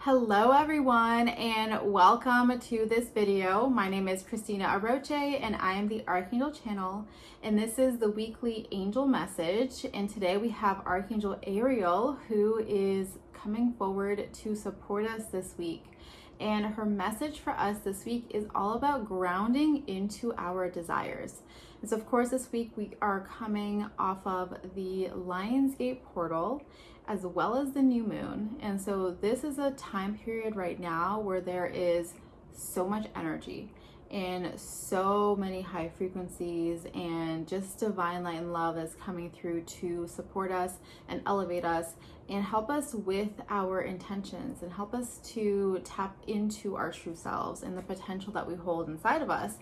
Hello everyone and welcome to this video. My name is Christina Aroche and I am the Archangel channel, and this is the weekly angel message. And today we have Archangel Ariel, who is coming forward to support us this week. And her message for us this week is all about grounding into our desires. And so of course this week we are coming off of the Lionsgate portal as well as the new moon. And so this is a time period right now where there is so much energy and so many high frequencies and just divine light and love that's coming through to support us and elevate us and help us with our intentions and help us to tap into our true selves and the potential that we hold inside of us.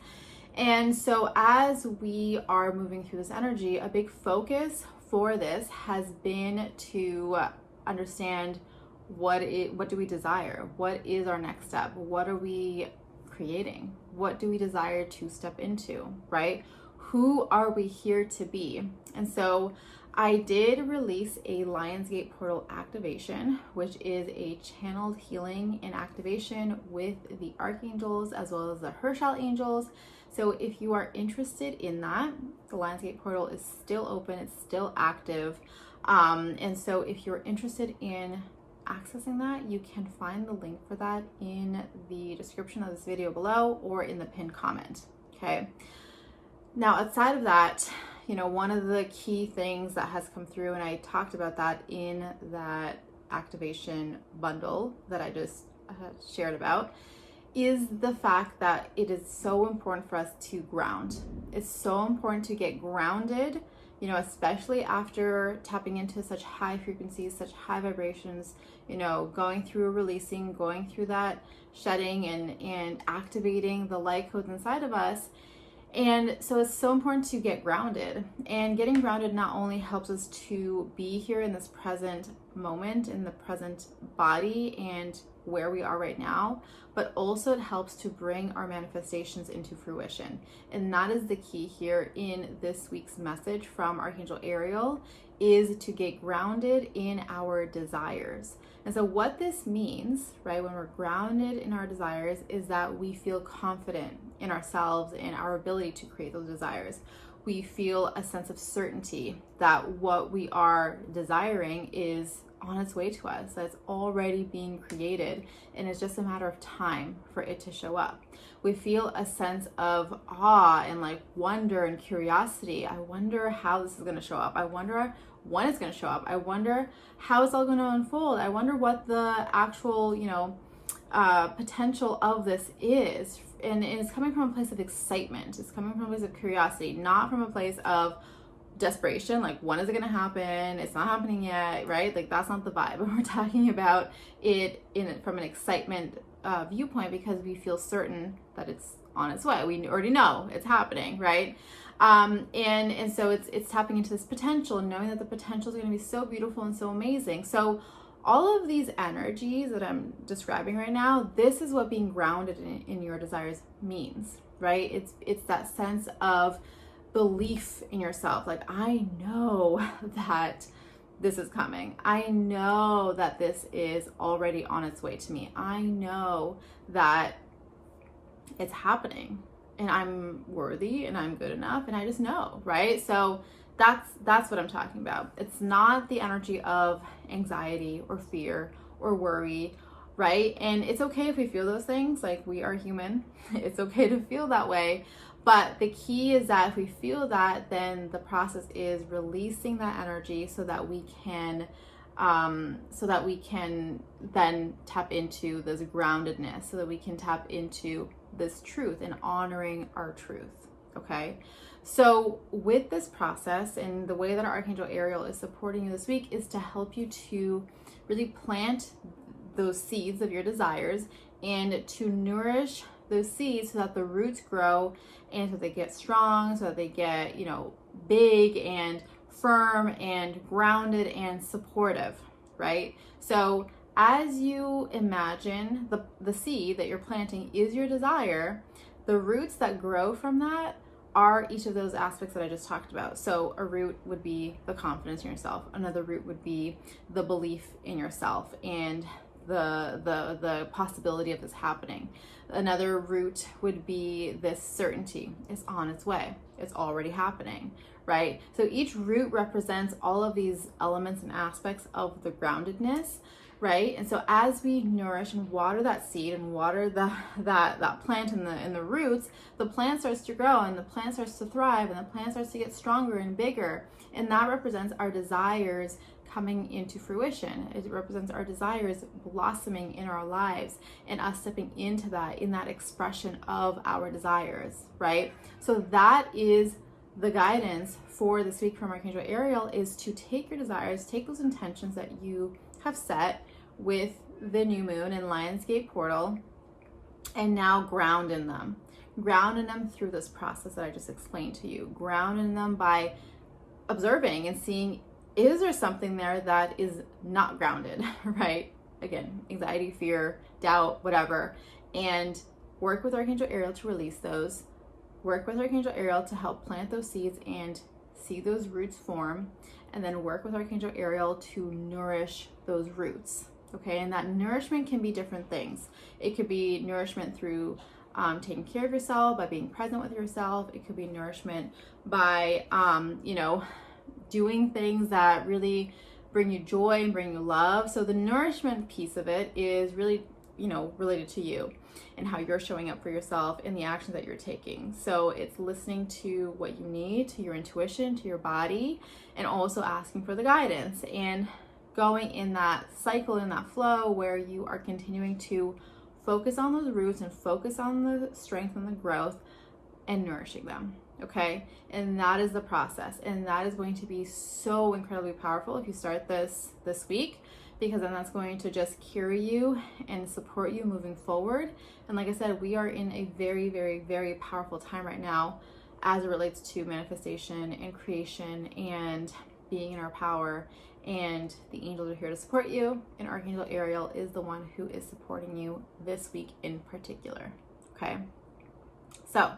And so as we are moving through this energy, a big focus for this has been to understand what do we desire? What is our next step? What are we creating? What do we desire to step into, right? Who are we here to be? And so I did release a Lionsgate portal activation, which is a channeled healing and activation with the Archangels as well as the Angels. So if you are interested in that, the Lionsgate portal is still open, it's still active. And so if you're interested in accessing that, you can find the link for that in the description of this video below or in the pinned comment, okay? Now, outside of that, one of the key things that has come through, and I talked about that in that activation bundle that I just shared about, is the fact that it is so important for us to ground. It's so important to get grounded, especially after tapping into such high frequencies, such high vibrations, going through releasing, going through that shedding and activating the light codes inside of us. And so it's so important to get grounded, and getting grounded not only helps us to be here in this present moment, in the present body and where we are right now, but also it helps to bring our manifestations into fruition. And that is the key here in this week's message from Archangel Ariel, is to get grounded in our desires. And so what this means, right, when we're grounded in our desires, is that we feel confident in ourselves and our ability to create those desires. We feel a sense of certainty that what we are desiring is on its way to us, that's already being created, and it's just a matter of time for it to show up. We feel a sense of awe and wonder and curiosity. I wonder how this is going to show up. I wonder when it's going to show up. I wonder how it's all going to unfold. I wonder what the actual, potential of this is. And it's coming from a place of excitement. It's coming from a place of curiosity, not from a place of desperation, when is it going to happen? It's not happening yet, right? That's not the vibe. We're talking about it from an excitement viewpoint, because we feel certain that it's on its way. We already know it's happening, right? And so it's tapping into this potential, knowing that the potential is going to be so beautiful and so amazing. So all of these energies that I'm describing right now, this is what being grounded in your desires means, right? It's that sense of belief in yourself. I know that this is coming. I know that this is already on its way to me. I know that it's happening and I'm worthy and I'm good enough, and I just know, right? So that's what I'm talking about. It's not the energy of anxiety or fear or worry, right? And it's okay if we feel those things. We are human. It's okay to feel that way. But the key is that if we feel that, then the process is releasing that energy so that we can then tap into this groundedness, so that we can tap into this truth and honoring our truth. Okay. So with this process and the way that our Archangel Ariel is supporting you this week is to help you to really plant those seeds of your desires and to nourish those seeds so that the roots grow and so they get strong, so that they get, big and firm and grounded and supportive, right? So as you imagine the seed that you're planting is your desire, the roots that grow from that are each of those aspects that I just talked about. So a root would be the confidence in yourself. Another root would be the belief in yourself and the possibility of this happening. Another root would be this certainty. It's on its way. It's already happening, right? So each root represents all of these elements and aspects of the groundedness, right? And so as we nourish and water that seed and water that plant in the roots, the plant starts to grow and the plant starts to thrive and the plant starts to get stronger and bigger. And that represents our desires coming into fruition. It represents our desires blossoming in our lives and us stepping into that, in that expression of our desires, right? So that is the guidance for this week from Archangel Ariel, is to take your desires, take those intentions that you have set with the new moon and Lionsgate portal, and now ground in them through this process that I just explained to you. Ground in them by observing and seeing, is there something there that is not grounded, right? Again, anxiety, fear, doubt, whatever. And work with Archangel Ariel to release those. Work with Archangel Ariel to help plant those seeds and see those roots form. And then work with Archangel Ariel to nourish those roots. Okay, and that nourishment can be different things. It could be nourishment through taking care of yourself, by being present with yourself. It could be nourishment by, doing things that really bring you joy and bring you love. So the nourishment piece of it is really, related to you and how you're showing up for yourself and the actions that you're taking. So it's listening to what you need, to your intuition, to your body, and also asking for the guidance and going in that cycle, in that flow where you are continuing to focus on those roots and focus on the strength and the growth and nourishing them. Okay, and that is the process, and that is going to be so incredibly powerful if you start this week, because then that's going to just carry you and support you moving forward. And like I said, we are in a very, very, very powerful time right now as it relates to manifestation and creation and being in our power, and the angels are here to support you, and Archangel Ariel is the one who is supporting you this week in particular. Okay, so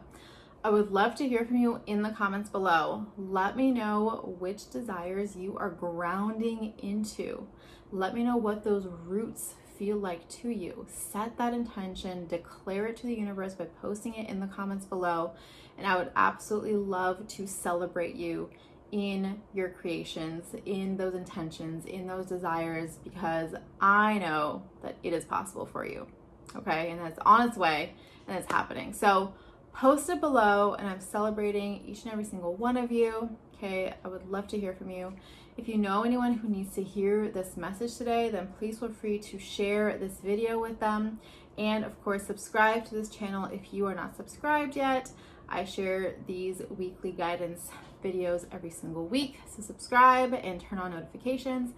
I would love to hear from you in the comments below. Let me know which desires you are grounding into. Let me know what those roots feel like to you. Set that intention, declare it to the universe by posting it in the comments below. And I would absolutely love to celebrate you in your creations, in those intentions, in those desires, because I know that it is possible for you. Okay, and it's on its way and it's happening. So post it below, and I'm celebrating each and every single one of you. Okay, I would love to hear from you. If you know anyone who needs to hear this message today, then please feel free to share this video with them. And of course, subscribe to this channel if you are not subscribed yet. I share these weekly guidance videos every single week, so subscribe and turn on notifications.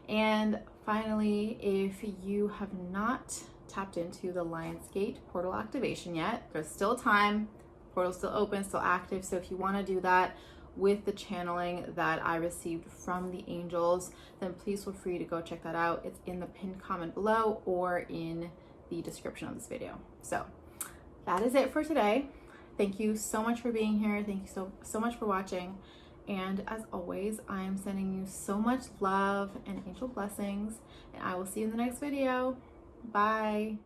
And finally, if you have not tapped into the Lionsgate portal activation yet, there's still time. Portal's still open, still active. So if you want to do that with the channeling that I received from the angels, then please feel free to go check that out. It's in the pinned comment below or in the description of this video. So that is it for today. Thank you so much for being here. Thank you so much for watching. And as always, I am sending you so much love and angel blessings, and I will see you in the next video. Bye.